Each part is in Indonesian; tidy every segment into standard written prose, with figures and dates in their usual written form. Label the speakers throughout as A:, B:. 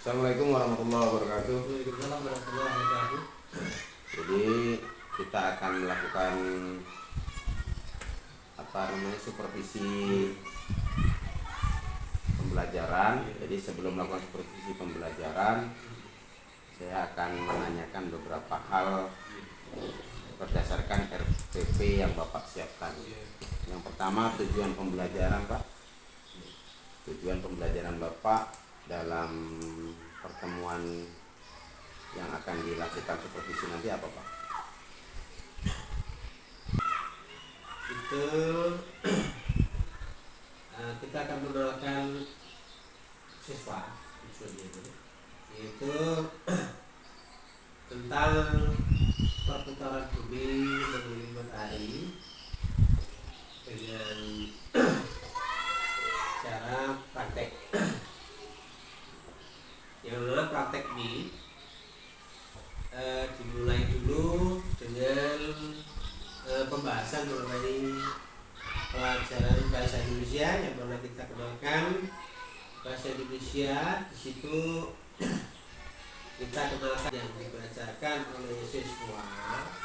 A: Assalamualaikum warahmatullahi wabarakatuh.
B: Waalaikumsalam warahmatullahi wabarakatuh.
A: Jadi kita akan melakukan supervisi pembelajaran. Jadi sebelum melakukan supervisi pembelajaran, saya akan menanyakan beberapa hal berdasarkan RPP yang Bapak siapkan. Yang pertama, tujuan pembelajaran, Pak. Tujuan pembelajaran Bapak dalam pertemuan yang akan dilakukan supervisi nanti apa, Pak?
B: Itu kita akan mengenalkan siswa yaitu tentang perputaran bumi mengelilingi matahari dengan cara praktek. Yang mana praktek ini dimulai dulu dengan pembahasan mengenai pelajaran bahasa Indonesia, yang mana kita kenalkan bahasa Indonesia. Di situ kita kenalkan yang dibacakan oleh siswa,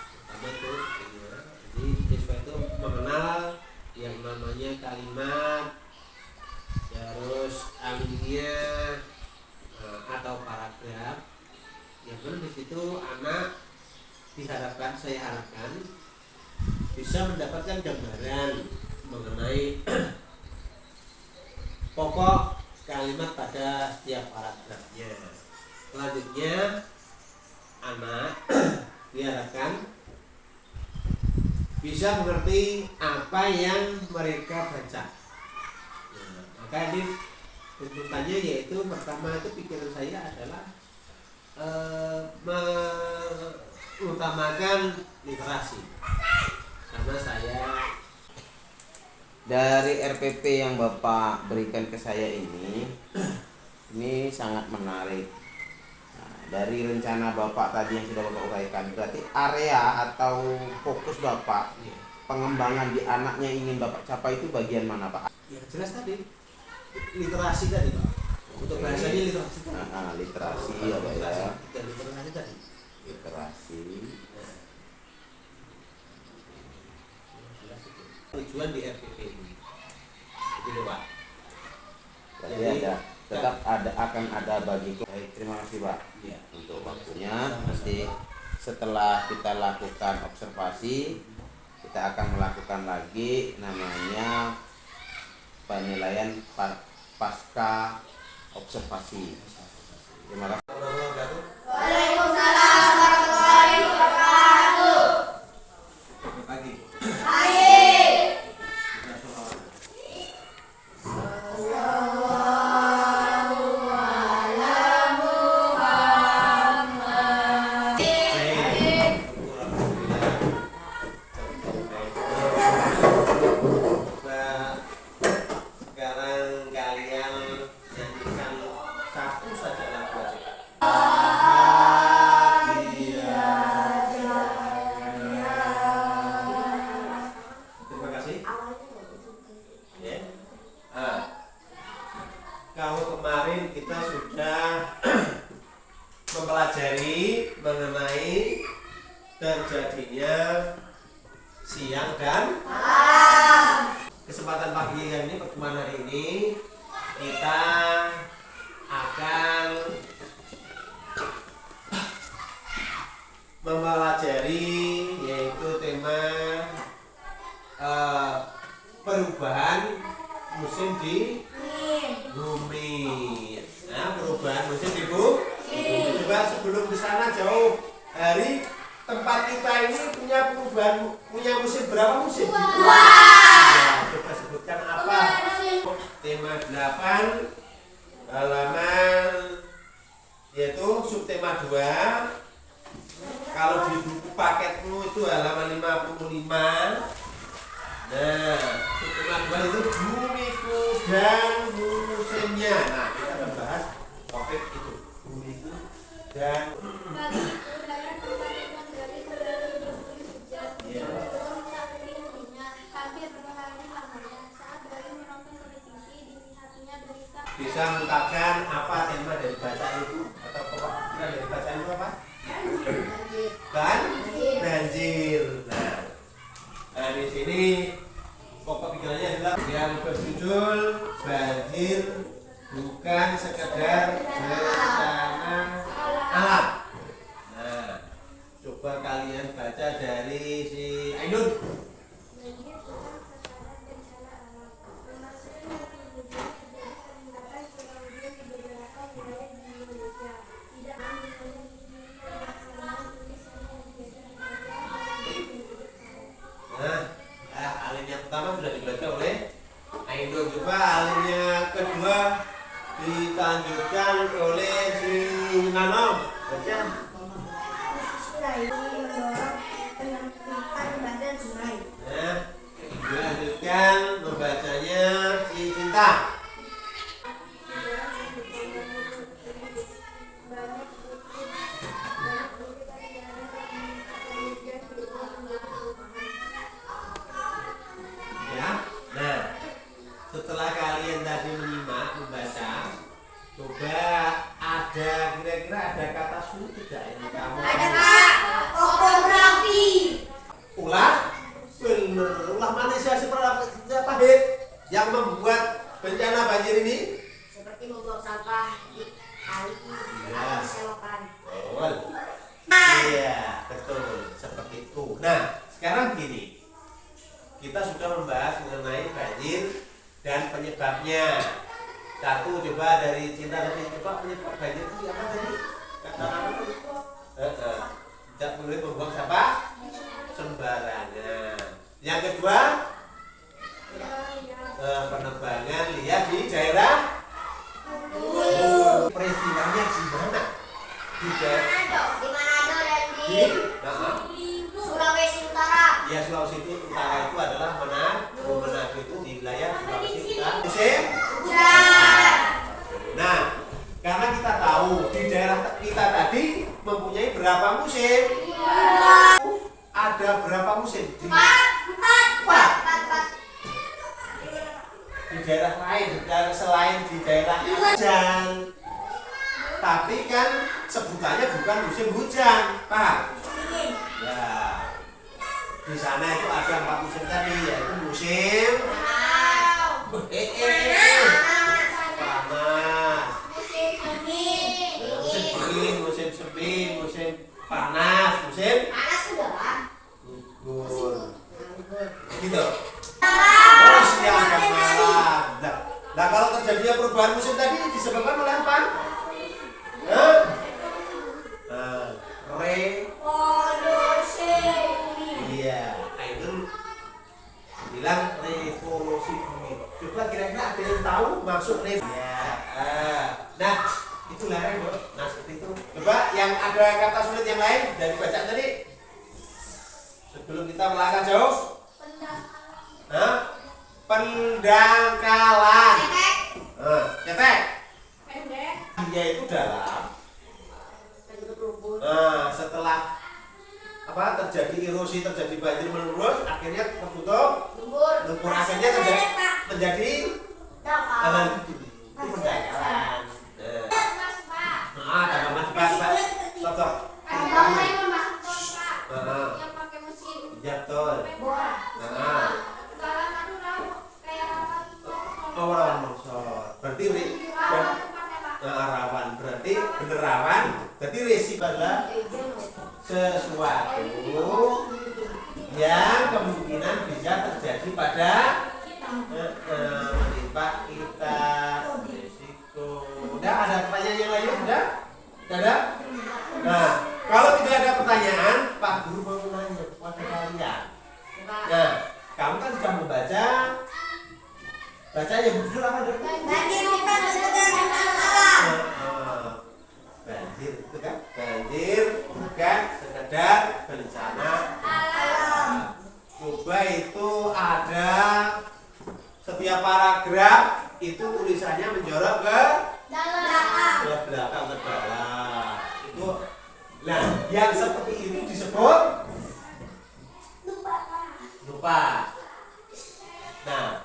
B: pertama itu jadi siswa itu mengenal yang namanya kalimat, terus alinea atau paragraf. Yang mana di situ anak saya harapkan bisa mendapatkan gambaran mengenai pokok kalimat pada setiap paragrafnya. Selanjutnya anak diharapkan bisa mengerti apa yang mereka baca. Maka ini tuntutannya yaitu pertama itu pikiran saya adalah mengutamakan literasi. Karena saya
A: dari RPP yang Bapak berikan ke saya ini sangat menarik. Nah, dari rencana Bapak tadi yang sudah Bapak uraikan, berarti area atau fokus Bapak pengembangan di anaknya ingin Bapak capai itu bagian mana, Pak?
B: Ya jelas tadi literasi tadi, Pak. Untuk bahasanya literasi tadi.
A: Literasi ya, Pak ya.
B: Dan literasi tadi.
A: Literasi.
B: Tujuan di RPP ini. Itu Pak.
A: Jadi akan ada bagiku. Baik, terima kasih, Pak.
B: Ya.
A: Untuk waktunya. Nanti setelah kita lakukan observasi, kita akan melakukan lagi namanya penilaian pasca observasi. Terima kasih.
C: Waalaikumsalam warahmatullahi wabarakatuh.
B: Pagi. Kalau kemarin kita sudah mempelajari mengenai terjadinya siang dan malam. Kesempatan pagi ini, pertemuan hari ini, kita akan mempelajari yaitu tema perubahan musim di bumi. Nah, perubahan musim di bumi. Coba sebelum ke sana jauh, hari tempat kita ini punya musim berapa musim? Ya, coba sebutkan apa? Tema 8 halaman yaitu subtema 2. Kalau di buku paketmu itu halaman 55. Nah, subtema 2 itu bumiku dan musimnya. Nah, kita akan bahas topik itu, bumiku dan bisa mengungkapkan apa tema dari baca itu. bencana alam. Nah, coba kalian baca dari si Ainun. Alin yang pertama sudah dibaca oleh Ainun. Coba alin yang kedua dilanjutkan oleh si Nano. Baca. Nah, dilanjutkan membacanya si Cinta. Nah, setelah kalian tadi menyimak membaca, coba ada kira-kira ada kata sulit tidak ini kamu?
C: Ada Kak, topografi.
B: Ulah, bener. Ulah manusia seperti apa Hit yang membuat bencana banjir ini?
C: Seperti membuang sampah di kali
B: Iya.
C: atau selokan.
B: Betul. Iya, betul. Seperti itu. Nah, sekarang gini. Kita sudah membahas mengenai banjir dan penyebabnya. Satu, coba dari Cinta tadi, coba penyebab banjir itu apa tadi? Kata apa tadi? Tidak boleh membuang sampah sembarangan. Yang kedua, penebangan liar di daerah. Peristiwanya di mana? Di daerah.
C: Di Manado dan
B: Di
C: Sulawesi Utara.
B: Ya, Sulawesi Utara itu adalah Manado. Manado itu di wilayah Sulawesi Utara. Musim
C: Hujan.
B: Nah, karena kita tahu di daerah kita tadi mempunyai berapa musim? Ada berapa musim? Di daerah lain, selain di daerah hujan. Tapi kan sebutannya bukan musim hujan, paham? Ya, di sana itu ada 4 musim tadi, yaitu musim panas, musim dingin, musim semi, musim panas, musim gugur. Gitu. Terus yang malam. Nah, kalau terjadinya perubahan musim tadi disebabkan oleh apa? Iya, Ainun bilang revolusi bumi. Coba kira-kira ada yang tahu maksud revolusi? Ya. Nah, itu lereng bro. Nah, seperti itu. Coba yang ada kata sulit yang lain dari bacaan tadi. Sebelum kita melangkah jauh. Pendangkalan. Cetek. Dia itu dalam. Setelah terjadi erosi, terjadi banjir menerus, akhirnya tertutup, lumpur akhirnya menjadi itu pendangkalan. Tambah mas Pak. Stop. Iya betul. Rawan longsor. Berarti rawan. Berarti bener rawan. Berarti resiko adalah sesuatu yang kemungkinan bisa terjadi pada menimpa kita. Resiko. Udah ada pertanyaan yang lain? Udah? Ada? Nah, kalau tidak ada pertanyaan, Pak Guru mau menanya kepada kalian. Nah, kamu kan sudah membaca. Bacanya judul apa dulu?
C: Banjir bukan bencana alam.
B: Banjir itu kan? Banjir bukan sekedar bencana alam. Coba itu ada setiap paragraf itu tulisannya menjorok ke belakang ke dalam. Itu, nah yang seperti itu disebut lupa. Nah,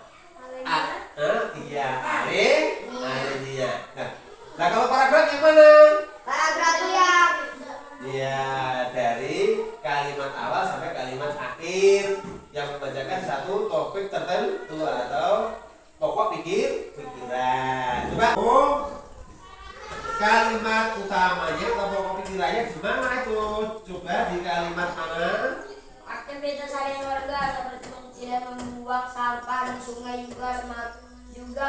B: iya, alinea. Nah, kalau paragraf yang mana?
C: Paragraf yang
B: Ya, dari kalimat awal sampai kalimat akhir yang membacakan satu topik tertentu atau pokok pikiran. Coba. kalimat utamanya atau pikirannya gimana itu? Coba di kalimat mana?
C: Aktivitas harian warga seperti tidak membuang sampah di sungai juga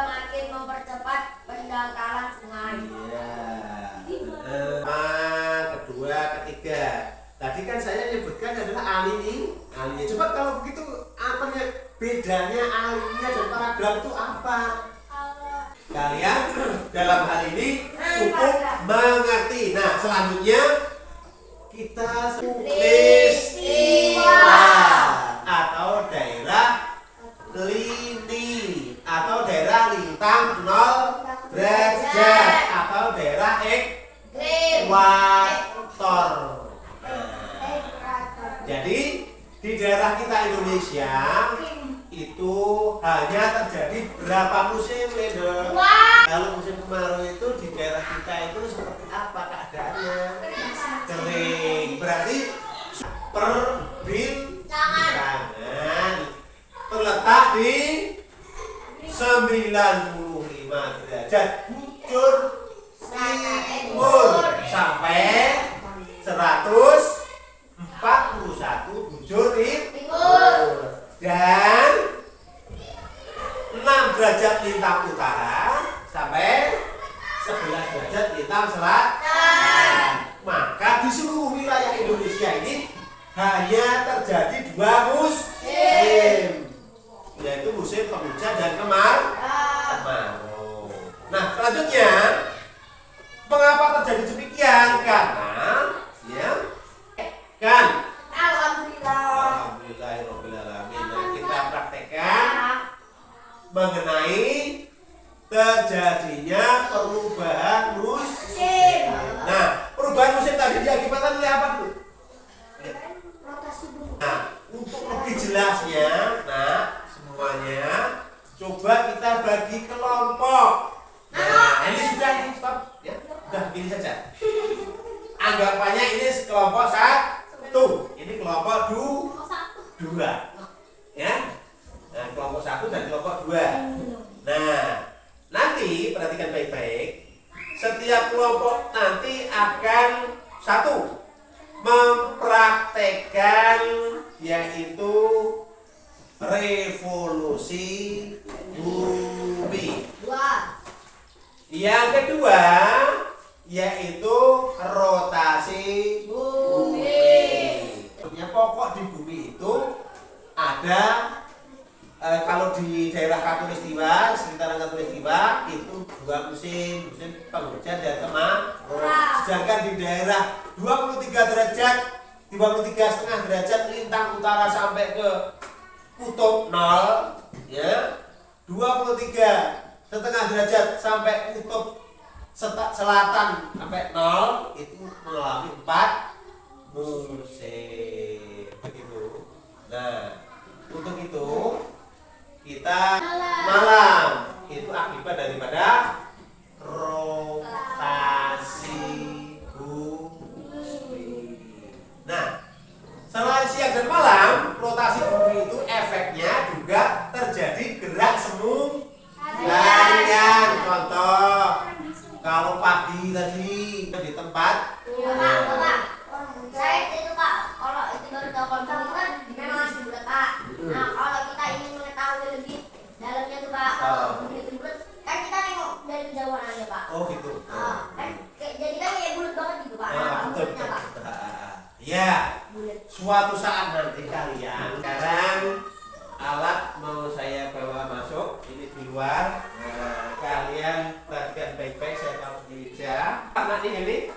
C: makin mempercepat pendangkalan sungai.
B: Iya. Kedua, ketiga. Tadi kan saya nyebutkan adalah alinia. Coba kalau begitu apa bedanya alinia dan paragraf itu apa? Kalian dalam hal ini cukup mengerti. Nah, selanjutnya kita peristiwa atau daerah lini atau daerah lintang 0 derajat atau daerah ekuator. Jadi di daerah kita Indonesia itu hanya terjadi berapa musim, Leda? Kalau musim kemarau itu di daerah kita itu seperti apa keadaannya? Kering. Berarti perbintangan terletak di 95 derajat bujur timur sampai 141 bujur timur dan 6 derajat lintang utara sampai 11 derajat lintang selatan. Maka di seluruh wilayah Indonesia ini hanya terjadi 2 musim, yaitu musim penghujan dan kemarau. Nah, selanjutnya mengapa terjadi demikian? Karena Alhamdulillahirobbilalamin. Nah, kita praktekkan mengenai terjadinya perubahan musim. Nah, perubahan musim tadi diakibatkan oleh apa dulu? Nah, untuk lebih jelasnya, semuanya coba kita bagi kelompok. Nah, ini sudah ini stop ya. Sudah begini saja. Anggapannya ini kelompok 1, ini kelompok 2. Ya. Nah, kelompok 1 dan kelompok 2. Nah, nanti perhatikan baik-baik. Setiap kelompok nanti akan 1 mempraktekkan yaitu revolusi bumi. 2. Yang kedua yaitu rotasi bumi. Yang pokok di bumi itu ada kalau di daerah Khatulistiwa, sekitaran Khatulistiwa itu 2 musim, musim penghujan dan kemarau. Sedangkan di daerah 23,5 derajat lintang utara sampai ke kutub 0, ya, 23,5 derajat sampai kutub selatan sampai 0 itu mengalami 4 musim. Begitu. Nah, untuk itu kita malam itu akibat daripada rotasi bumi. Nah, selain siang dan malam, rotasi bumi itu efeknya juga terjadi gerak semu harian. Contoh, kalau pagi tadi di tempat
C: Saya itu Pak, kalau itu baru tahu kalau itu kan memang masih bulat Pak. Nah, kalau kita ingin mengetahui lebih dalamnya tuh Pak, itu bulat, kan kita nengok dari kejauhan aja Pak.
B: oh gitu.
C: Kan jadi kan ya bulat banget gitu Pak.
B: Betul. Ya, suatu saat nanti kalian sekarang alat mau saya bawa masuk ini di luar. Kalian perhatikan baik-baik, saya taruh di meja. Apa nih ini?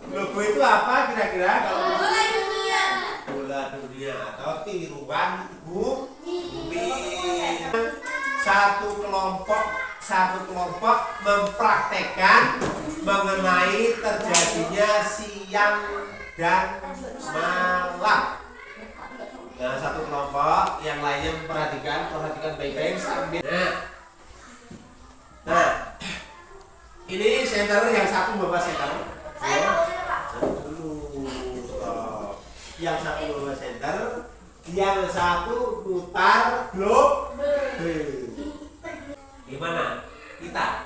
B: Globo itu apa kira-kira? Kalau bola dunia atau tiruan bumi. Satu kelompok mempraktekkan mengenai terjadinya siang dan malam. Nah, satu kelompok, yang lainnya perhatikan baik-baik sambil. Nah, ini senter yang satu bawa senter.
C: Saya mau ini Pak.
B: Dulu, stop. Yang satu bawa senter, yang satu putar globe. Gimana? Kita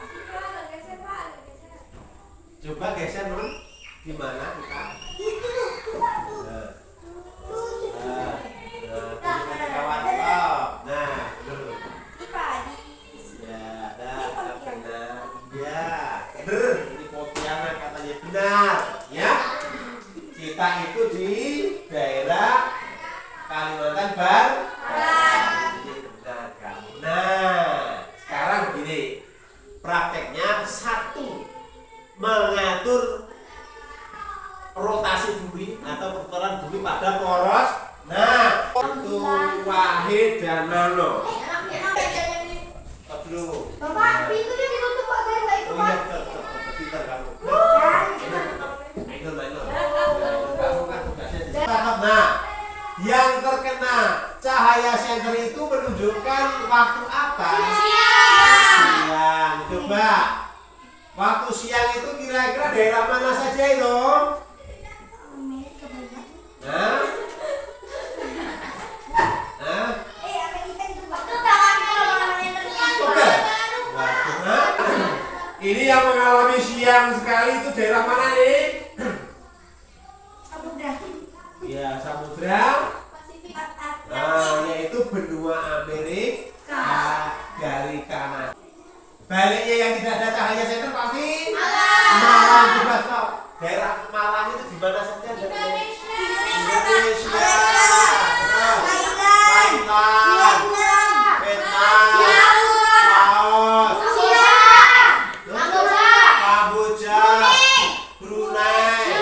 B: Gimana kita? Kawan stop. Nah, ya, dah, benar. Ya, benar. Ini Pontianak katanya benar, ya. Kita itu di daerah Kalimantan Barat. Ini benar kamu. Nah, sekarang begini. Prakteknya satu, mengatur rotasi bumi atau putaran bumi pada poros. Nah, itu Wahid dan Nano. Stop dulu.
C: Bapak, pintunya ditutup Pak, saya nggak ikut
B: Oh
C: Pak.
B: iya, betul. Pintar kamu. Kamu kan tugasnya di sini. Nah, yang terkena cahaya senter itu menunjukkan waktu apa? Siang. Coba. Waktu siang itu kira-kira daerah mana saja itu? Hah? Hah? Oke. Waduh, hah? Ini yang mengalami siang sekali itu daerah mana nih? Ya, samudra. Nah, yaitu benua Amerika dari kanan. Baliknya yang tidak ada cahaya senter pasti Malang. Coba stop. Daerah Malang itu di mana saja? Indonesia. Thailand. Vietnam. Laos. Kamboja. Brunei.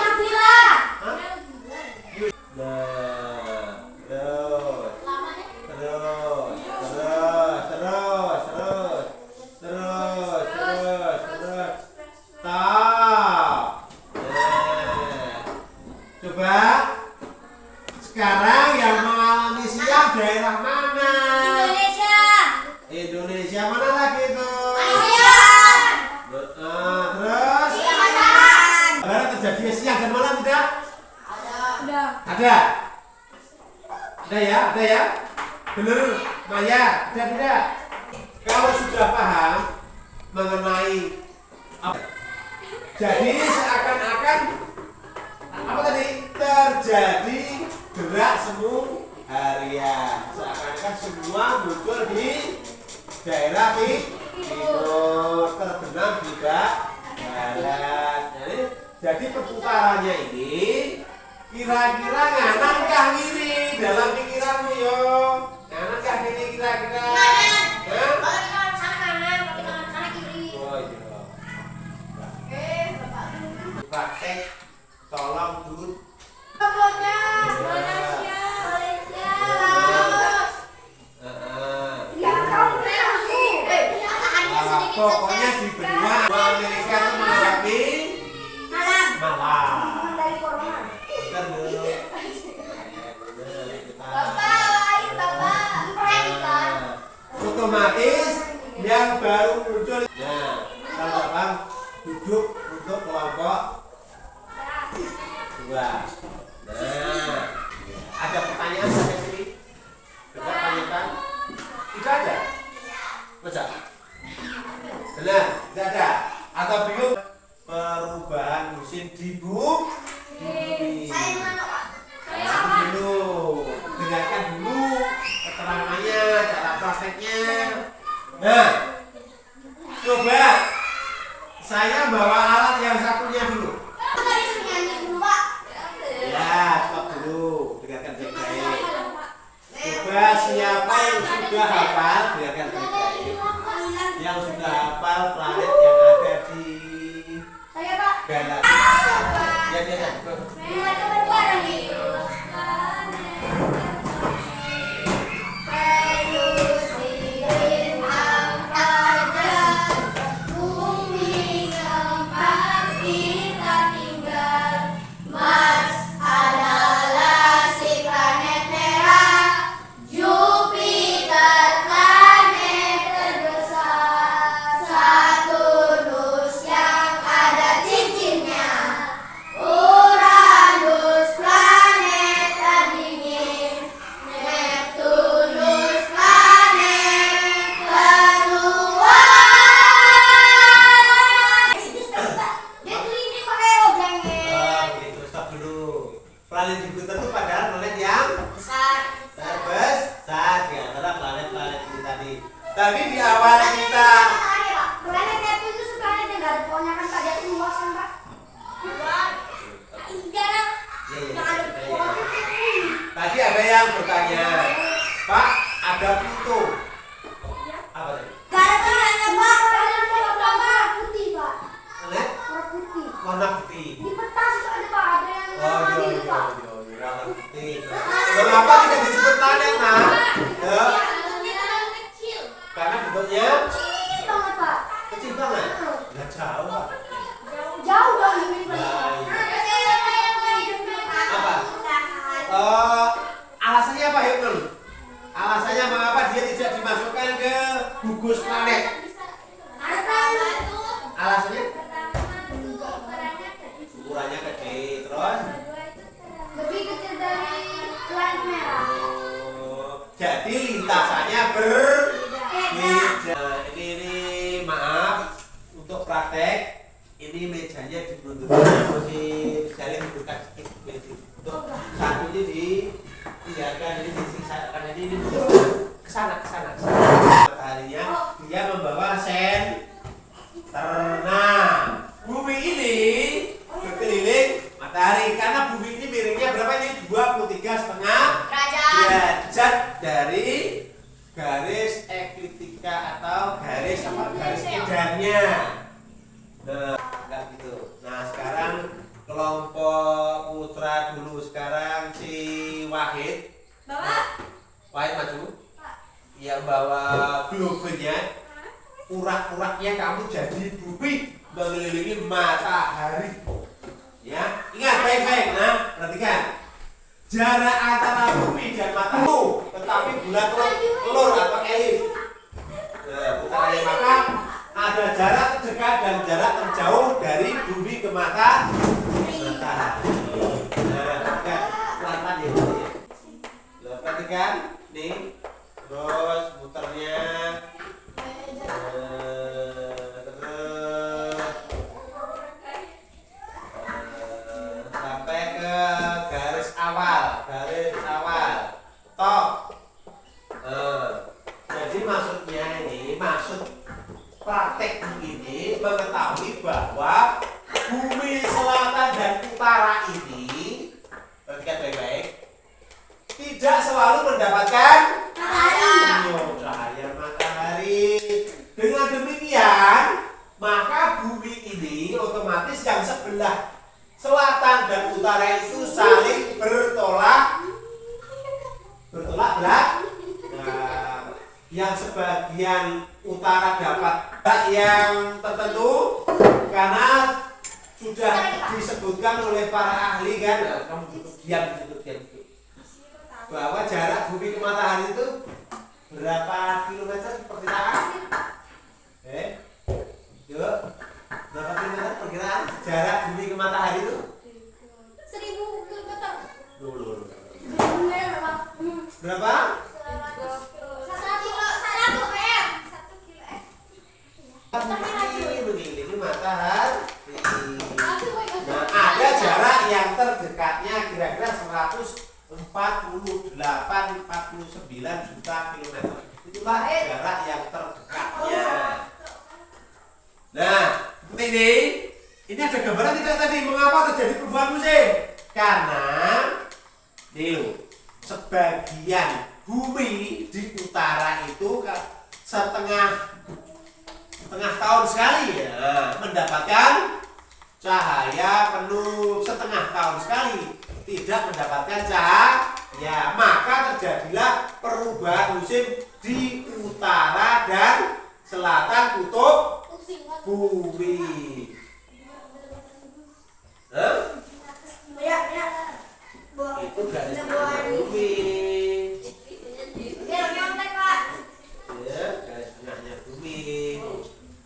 B: Coba sekarang yang mengalami siang daerah mana? Indonesia mana lagi itu? Terus barat terjadi siang dan malam tidak? Ada ya? Bener Maya? Ada tidak? Kalau sudah paham mengenai apa? Jadi seakan-akan apa tadi? Terjadi gerak semu harian. Seakan-akan semua muncul di daerah timur, terbenam juga barat. Jadi perputarannya ini kira-kira nganan kah kiri dalam pikiranmu yo? Nganan kah kiri kira-kira? Oh iya. Praktek tolong dulu. Pokoknya di benua Amerika itu mengalami malam. Bentar dulu. Otomatis yang baru muncul. Nah, teman-teman duduk untuk kelompok 2. Nah, ada pertanyaan sampai sini? Coba tanyakan. Tidak ada? Baca. Benar, tidak ada. Atau bingung? Perubahan musim di bumi. Dulu, dengarkan dulu keterangannya, cara prakteknya. Nah, coba saya bawa alat yang satunya dulu. Ya, stop dulu, dengarkan baik-baik. Coba siapa yang sudah hafal, dengarkan baik-baik. Yang sudah hafal planet yang ada di galaksi. Ya.
C: Bumi keempat ada pohonnya kan Pak, dia tuh luas kan Pak? Luas. Enggak lah. Yang ada pohonnya tuh.
B: Tadi ada yang bertanya, Pak, ada pintu. Apa tadi?
C: Gak ada tanya Pak, ada warna putih Pak.
B: Lihat,
C: Warna putih.
B: warna putih.
C: Di petas itu ada Pak, ada yang
B: Oh
C: warna
B: iya,
C: biru
B: iya,
C: Pak.
B: iya, iya, warna putih. Kenapa tidak disebut planet, Nak? Ya,
C: Kecil.
B: karena bentuknya
C: Kecil banget Pak.
B: kecil banget. Nggak jauh, Pak.
C: Jauh dong ini Pak.
B: Apa? Alasannya apa ya, Nun? Alasannya mengapa dia tidak dimasukkan ke gugus planet? Alasannya? Ukurannya gede, terus?
C: Lebih kecil dari planet merah.
B: Jadi lintasannya berbeda. Ini maaf untuk praktek. Ini mejanya dimundurin, masih jalan dibuka sedikit. Untuk satu ini dibiarkan ini disisakan ini kesana. Mataharinya dia membawa senter. Nah, bumi ini berkeliling matahari karena bumi ini miringnya berapa ini? 23,5 derajat dari garis ekliptika atau garis edarnya. Nah, enggak gitu. Nah, sekarang kelompok putra dulu sekarang si Wahid. Wahid maju. Yang bawa globenya. Urat-uratnya kamu jadi bumi mengelilingi matahari. Ya, ingat baik-baik. Nah, perhatikan. Jarak antara bumi dan matahari tetapi bulan telur atau elip. Nah, putarannya maka ada jarak terdekat dan jarak terjauh dari bumi ke matahari. Nah, perhatikan. Pelan-pelan ya. Perhatikan. Nih. Terus muternya. Sampai ke garis awal top. Jadi maksudnya ini maksud praktek ini mengetahui bahwa bumi selatan dan utara ini, perhatikan baik-baik, tidak selalu mendapatkan cahaya matahari. Dengan demikian, maka bumi ini otomatis yang sebelah selatan dan utara itu saling bertolak belakang. Nah, yang sebagian utara dapat yang tertentu karena sudah disebutkan oleh para ahli kan. Nah, kamu diam bahwa jarak bumi ke matahari itu berapa kilometer perkiraan? Yuk, berapa kilometer perkiraan jarak bumi ke matahari itu?
C: 1000 kilometer.
B: Berapa?
C: 1 kilo.
B: Mengelilingi matahari. Nah, ada jarak yang terdekatnya kira-kira 149 juta kilometer. Itulah jarak yang terdekatnya. Nah, seperti ini ada gambaran tidak tadi mengapa terjadi perubahan musim? Karena sebagian bumi di utara itu setengah tahun sekali ya mendapatkan cahaya penuh, setengah tahun sekali tidak mendapatkan cahaya, maka terjadilah perubahan musim di utara dan selatan kutub bumi. Itu garis tengahnya bumi. Ya, garis tengahnya bumi.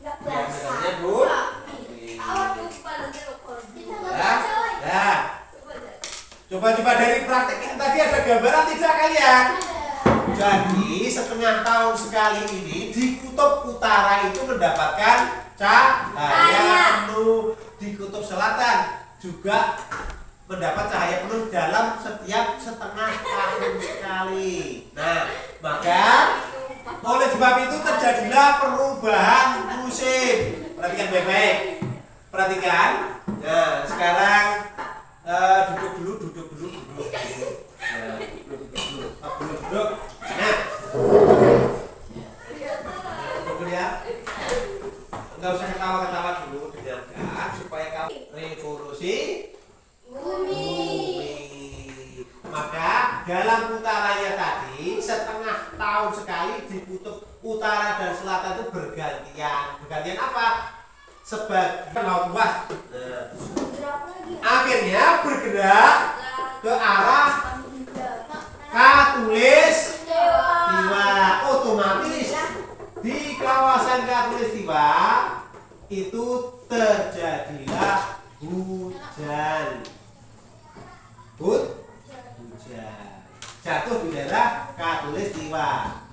B: Garis tengahnya bumi. Nah, coba-coba dari praktek ini tadi ada gambaran tidak kalian? Jadi setengah tahun sekali ini di kutub utara itu mendapatkan cahaya penuh, di kutub selatan juga mendapat cahaya penuh dalam setiap setengah tahun sekali. Nah, maka oleh sebab itu terjadilah perubahan musim. Perhatikan baik-baik. Perhatikan. Nah, sekarang duduk dulu. Nah, duduk. Nah, duduk ya. Enggak usah ketawa-ketawa dulu, dengarkan supaya kamu revolusi bumi. Maka dalam putarannya tadi setengah tahun sekali di kutub utara dan selatan itu bergantian. Bergantian apa? Sebagian laut luas. Akhirnya bergerak ke arah Khatulistiwa. Otomatis di kawasan Khatulistiwa itu terjadilah hujan. Hujan jatuh di daerah Khatulistiwa.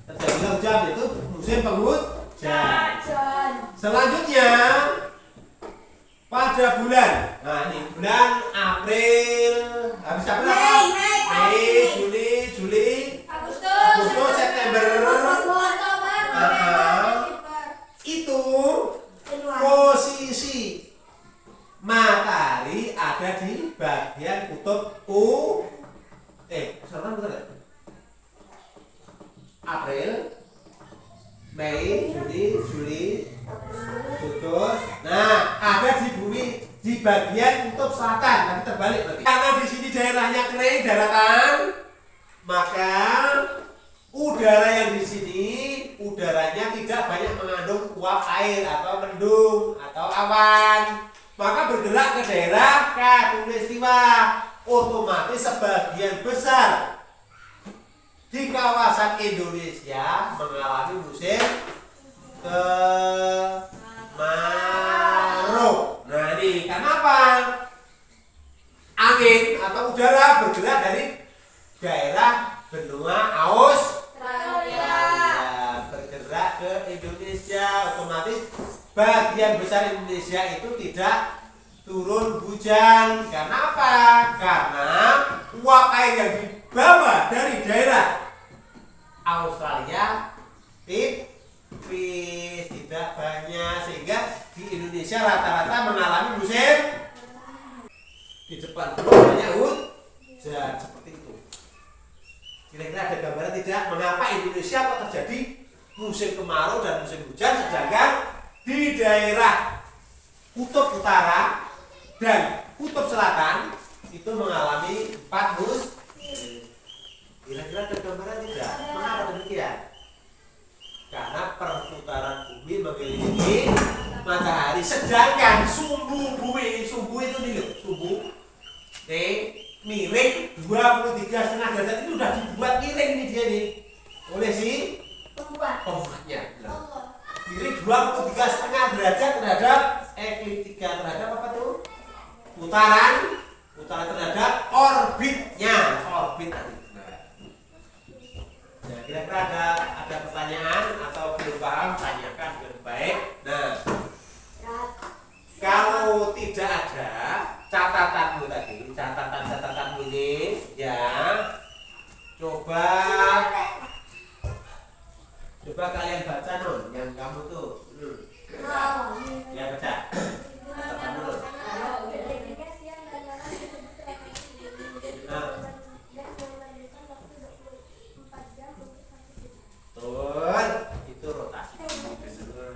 B: Terjadilah hujan, itu musim penghujan. Selanjutnya pada bulan, nah ini bulan April, habis April apa? Mei, Juli, Agustus, September. Itu posisi matahari ada di bagian kutub sekarang betul ya? April, Mei, Juli, Agustus. Nah, ada di bumi di bagian kutub selatan, nanti terbalik berarti. Karena di sini daerahnya kering, daratan, maka udara yang di sini udaranya tidak banyak mengandung uap air atau mendung atau awan. Maka bergerak ke daerah Khatulistiwa. Otomatis sebagian besar di kawasan Indonesia mengalami musim kemarau. Nah ini kenapa? Angin atau udara bergerak dari daerah benua Australia bergerak ke Indonesia. Otomatis bagian besar Indonesia itu tidak turun hujan. Karena apa? Karena uap air yang dibawa dari daerah Australia tipis, tidak banyak, sehingga di Indonesia rata-rata mengalami musim di depan banyak hujan seperti itu. Kira-kira ada gambaran tidak mengapa Indonesia kok terjadi musim kemarau dan musim hujan, sedangkan di daerah kutub utara dan kutub selatan itu mengalami 4 musim. Kira-kira ada gambaran tidak? Mengapa demikian? Karena perputaran bumi mengelilingi matahari, sedangkan sumbu bumi, sumbu itu nih loh, sumbu miring 23,5 derajat itu sudah dibuat miring ini dia nih oleh si pembuatnya. Miring 23,5 derajat terhadap ekliptika, terhadap apa tuh? Putaran terhadap orbitnya, orbit tadi. Nah, kira-kira ada pertanyaan atau belum paham, tanyakan dengan baik. Nah, kalau tidak ada catatanmu tadi, catatanmu ini, ya, coba kalian baca non, yang kamu tuh, ya baca, catatanmu non. Itu rotasi.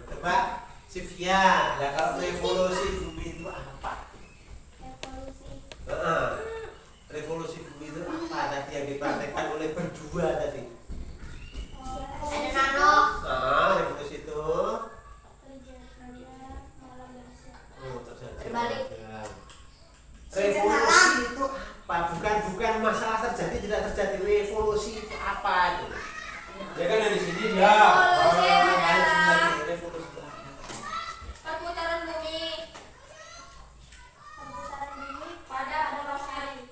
B: Coba Sivia, ya kalau revolusi bumi itu apa? Revolusi bumi itu apa tadi yang dipraktekkan oleh berdua tadi? Revolusi itu revolusi itu apa? Bukan masalah terjadi tidak terjadi, revolusi itu apa itu? Ya kan di sini dia revolusi
C: perputaran bumi pada ada matahari.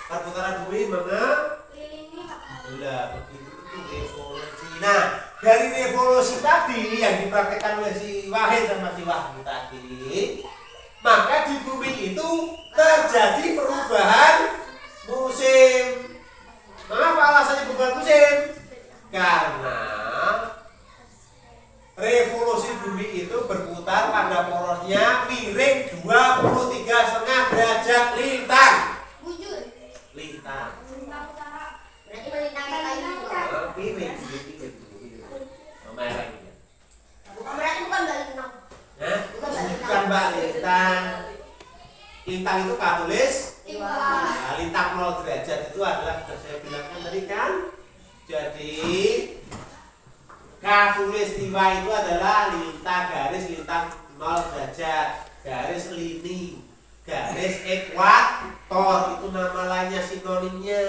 B: Perputaran bumi
C: Kelilingi
B: begitu itu revolusi. Nah, dari revolusi tadi yang dipraktekkan oleh si Wahid sama si Wahyu tadi, maka di bumi itu terjadi perubahan musim. Mengapa alasannya perubahan musim? Karena Coba lintang. Lintang itu K tulis. Nah, lintang 0 derajat itu adalah sudah saya bilangkan tadi kan. Jadi K tulis tiwa itu adalah lintang garis lintang 0 derajat garis lini garis ekuator, itu nama lainnya sinonimnya.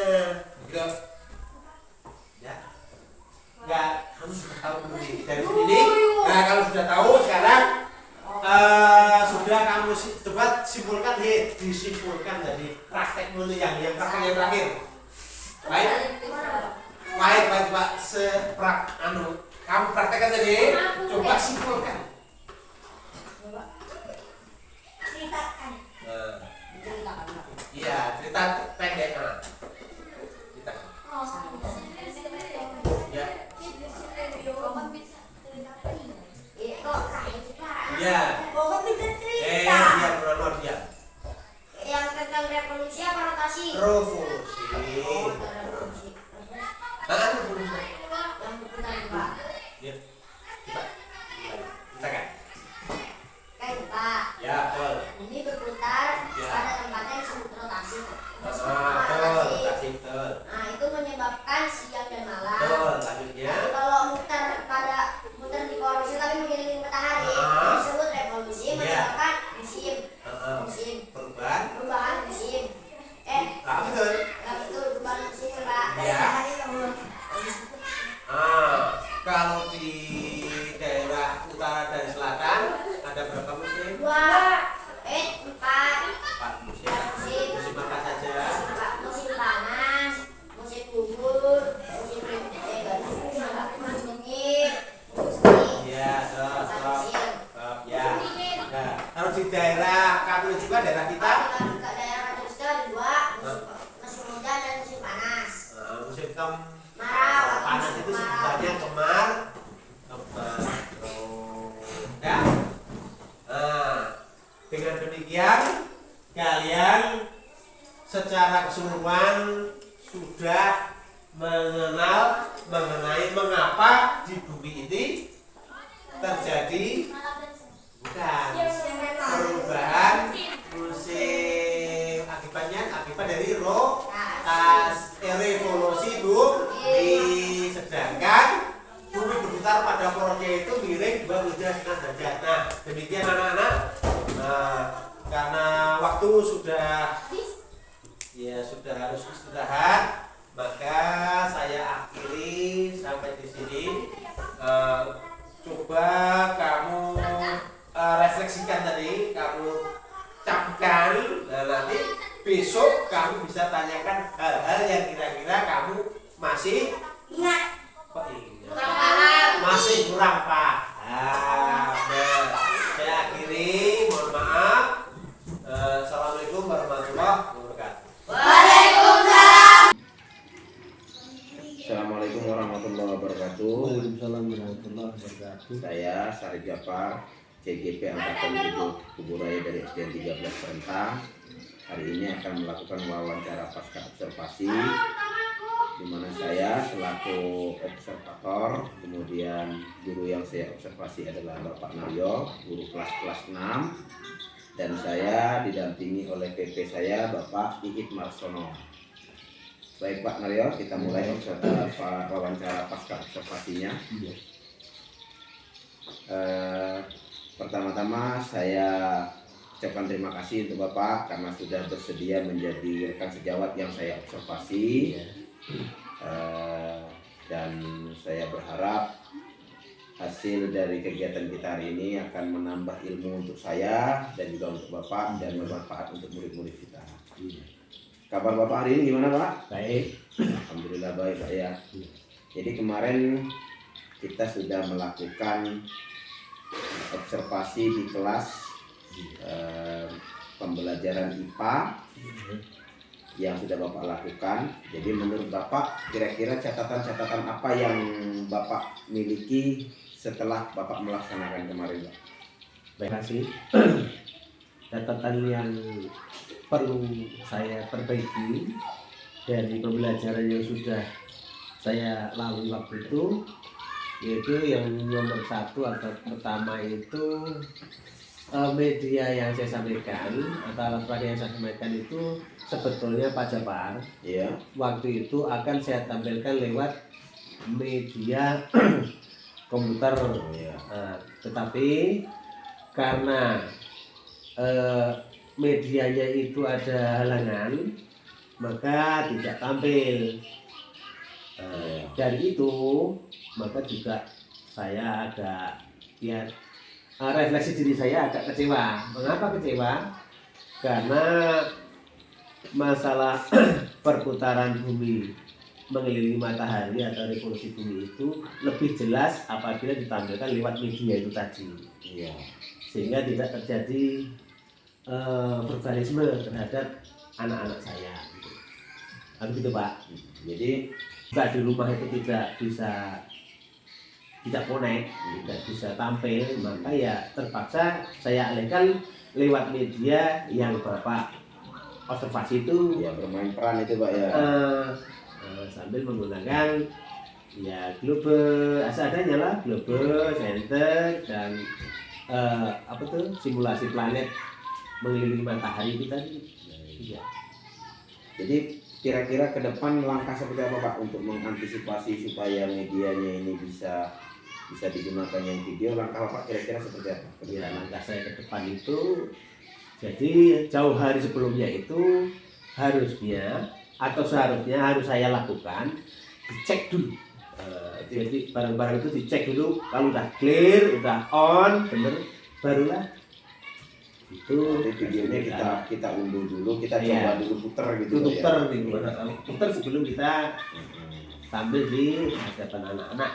B: Enggak. Ya. Enggak, kamu sudah tahu nih. Dari sini. Nah, kalau sudah tahu sekarang sudah kamu coba simpulkan, disimpulkan dari praktek dulu yang praktek yang terakhir. Baik. Baik, Pak. Kamu praktekkan tadi. Coba simpulkan.
C: Ceritakan.
B: Iya, cerita pendek. Cerita. Ya. Iya.
C: Pokoknya bisa cerita.
B: Dia beronor dia.
C: Yang tentang revolusi apa rotasi?
B: Revolusi.
C: Revolusi.
B: Revolusi.
C: Yang berputar Pak.
B: Ya. Kita kan.
C: Kan Pak.
B: Ya, betul.
C: Ini berputar
B: Ya.
C: pada tempatnya disebut rotasi.
B: Betul.
C: Nah, itu menyebabkan siang dan malam.
B: Betul, lanjutnya.
C: Tapi kalau muter di korusi tapi mengelilingi matahari, disebut revolusi, menyebabkan musim. Perubahan musim.
B: Betul.
C: Ya betul, perubahan musim Pak.
B: Ya. Kalau di daerah utara dan selatan ada berapa musim?
C: 4
B: 4 musim. Musim apa saja?
C: musim panas, musim gugur, musim dingin, musim
B: Ya, stop.
C: musim.
B: Ya. Nah, kalau di daerah Katulistiwa daerah kita
C: Ke daerah Katulistiwa ada 2, musim hujan dan musim panas.
B: musim
C: Marau.
B: panas itu sebutannya kemar. Ya. Dengan demikian kalian secara keseluruhan sudah mengenal mengenai mengapa di bumi ini terjadi bukan perubahan musim, akibat dari revolusi bumi, sedangkan bumi berputar pada porosnya itu miring 2,5 derajat. Nah, demikian anak-anak. Karena waktu sudah harus istirahat, maka saya akhiri sampai di sini. Coba kamu refleksikan tadi, kamu camkan, nanti besok kamu bisa tanyakan hal-hal yang kira-kira kamu masih
C: Ingat.
B: masih kurang paham. Saya akhiri, mohon maaf. Assalamualaikum warahmatullahi wabarakatuh.
C: Waalaikumsalam.
A: Assalamualaikum warahmatullahi wabarakatuh.
D: Waalaikumsalam warahmatullahi wabarakatuh.
A: Saya Sarif Jafar, CGP Angkatan 7 Kuburaya dari SDN 13 Perentang. Hari ini akan melakukan wawancara pasca observasi, di mana saya selaku observator, kemudian guru yang saya observasi adalah Bapak Naryo, guru kelas 6, dan saya didampingi oleh PP saya Bapak Iit Marsono. Baik Pak Naryo, kita mulai wawancara pasca observasinya. Pertama-tama saya ucapkan terima kasih untuk Bapak karena sudah bersedia menjadi rekan sejawat yang saya observasi. Dan saya berharap hasil dari kegiatan kita hari ini akan menambah ilmu untuk saya dan juga untuk Bapak dan bermanfaat untuk murid-murid kita. Kabar Bapak hari ini gimana Pak?
D: Baik.
A: Alhamdulillah baik Pak ya. Jadi kemarin kita sudah melakukan observasi di kelas pembelajaran IPA yang sudah Bapak lakukan. Jadi menurut Bapak kira-kira catatan-catatan apa yang Bapak miliki setelah Bapak melaksanakan kemarin Pak?
D: Terima kasih. Catatan yang perlu saya perbaiki dari pembelajaran yang sudah saya lalui waktu itu, yaitu yang nomor 1 atau pertama itu media yang saya sampaikan atau alat peraga yang saya sampaikan itu sebetulnya Pak Japar
A: Iya.
D: waktu itu akan saya tampilkan lewat media komputer.
A: Iya.
D: Tetapi karena medianya itu ada halangan maka tidak tampil. Dari itu maka juga saya agak ya refleksi diri saya agak kecewa. Mengapa kecewa? Karena masalah perputaran bumi mengelilingi matahari atau revolusi bumi itu lebih jelas apabila ditampilkan lewat media itu tadi.
A: Iya.
D: Sehingga tidak terjadi verbalisme terhadap anak-anak saya. Begitu Pak.
A: Jadi
D: Jika di rumah itu tidak connect, tidak bisa tampil, maka ya terpaksa saya alihkan lewat media yang Bapak observasi itu
A: ya bermain peran itu Pak ya.
D: Sambil menggunakan ya globe seadanya lah, globe, center dan apa tuh simulasi planet mengelilingi matahari itu tadi. Ya.
A: Jadi kira-kira ke depan langkah seperti apa Pak untuk mengantisipasi supaya medianya ini bisa digunakan yang video, langkah Bapak kira-kira seperti apa?
D: Ya, langkah saya ke depan itu jadi jauh hari sebelumnya itu harusnya atau seharusnya harus saya lakukan dicek dulu. Jadi barang-barang itu dicek dulu, kalau udah clear, udah on, bener, barulah itu
A: videonya kita unduh dulu, kita
D: iya,
A: coba dulu puter gitu
D: puter
A: ya.
D: gitu, puter sebelum kita tampil di hadapan anak-anak.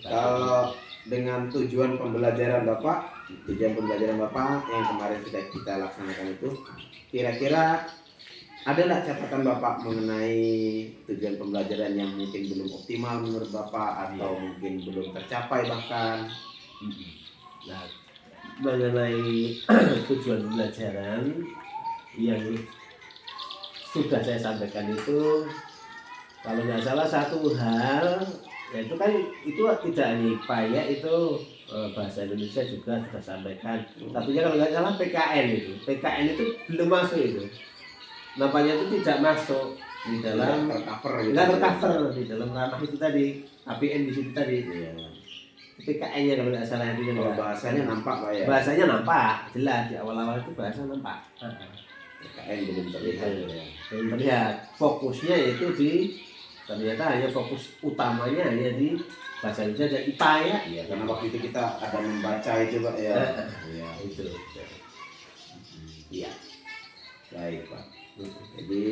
A: Kalau dengan tujuan pembelajaran Bapak yang kemarin sudah kita laksanakan itu, kira-kira ada nggak catatan Bapak mengenai tujuan pembelajaran yang mungkin belum optimal menurut Bapak atau mungkin belum tercapai bahkan?
D: Nah, mengenai tujuan pembelajaran yang sudah saya sampaikan itu, kalau nggak salah satu hal yaitu kan itu tidak hanya IPA ya, itu bahasa Indonesia juga sudah sampaikan. Satunya kalau nggak salah PKN itu belum masuk itu. Nampaknya itu tidak masuk di dalam tercover di dalam ranah itu tadi, APN di situ tadi. PKN-nya kalau nggak salah itu
A: bahasanya nampak Pak ya.
D: Bahasanya nampak, jelas di awal-awal itu bahasa nampak.
A: PKN belum terlihat.
D: Belum terlihat. Fokusnya itu ternyata hanya fokus utamanya hanya di bahasa Indonesia dan IPA ya.
A: Iya, karena waktu itu kita ada membaca itu Pak ya. Iya,
D: itu. Iya.
A: Baik Pak. Jadi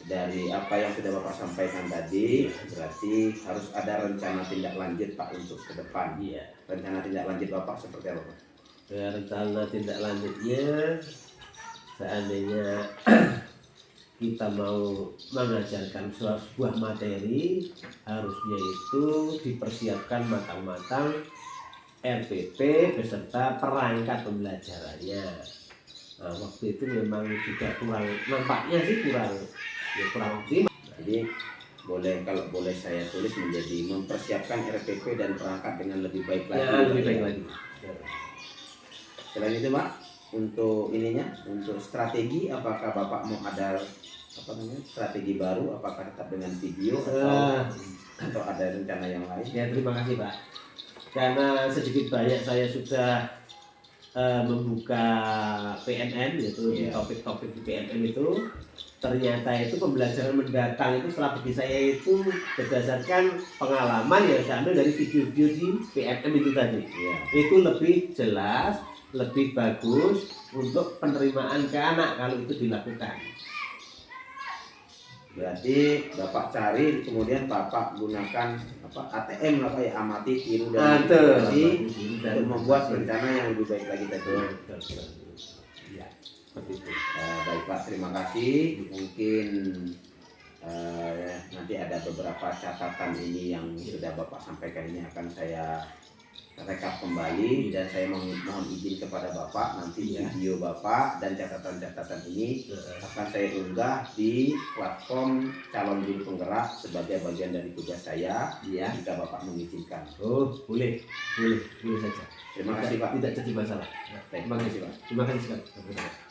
A: dari apa yang sudah Bapak sampaikan tadi, berarti harus ada rencana tindak lanjut Pak untuk ke depan.
D: Iya.
A: Rencana tindak lanjut Bapak seperti apa Pak?
D: Rencana tindak lanjutnya seandainya kita mau mengajarkan sebuah materi, harusnya itu dipersiapkan matang-matang RPP beserta perangkat pembelajarannya. Nah, waktu itu memang juga kurang, nampaknya sih kurang optimal.
A: Jadi kalau boleh saya tulis menjadi mempersiapkan RPP dan perangkat dengan lebih baik lagi.
D: Ya, lebih baik lagi.
A: Selain itu Pak, untuk untuk strategi, apakah Bapak mau ada strategi baru? Apakah tetap dengan video atau ada rencana yang lain?
D: Ya, terima kasih Pak. Karena sedikit banyak saya sudah membuka PNM, yaitu di topik-topik di PNM itu, ternyata itu pembelajaran mendatang itu strategi saya itu berdasarkan pengalaman yang saya ambil dari video-video di PNM itu tadi. Itu lebih jelas, lebih bagus untuk penerimaan ke anak kalau itu dilakukan.
A: Berarti Bapak cari, kemudian Bapak gunakan ATM lah Pak ya, amati, tiru dan aplikasi untuk membuat rencana yang lebih baik lagi tadi.
D: Ya, seperti itu.
A: Baik Pak, terima kasih. Mungkin nanti ada beberapa catatan ini yang sudah Bapak sampaikan ini akan saya rekap kembali dan saya mohon izin kepada Bapak nanti video Bapak dan catatan-catatan ini akan saya unggah di platform calon guru penggerak sebagai bagian dari tugas saya jika Bapak mengizinkan.
D: Oh, boleh saja.
A: Terima kasih Pak.
D: Tidak jadi masalah.
A: Terima kasih Pak.
D: Terima kasih sekali.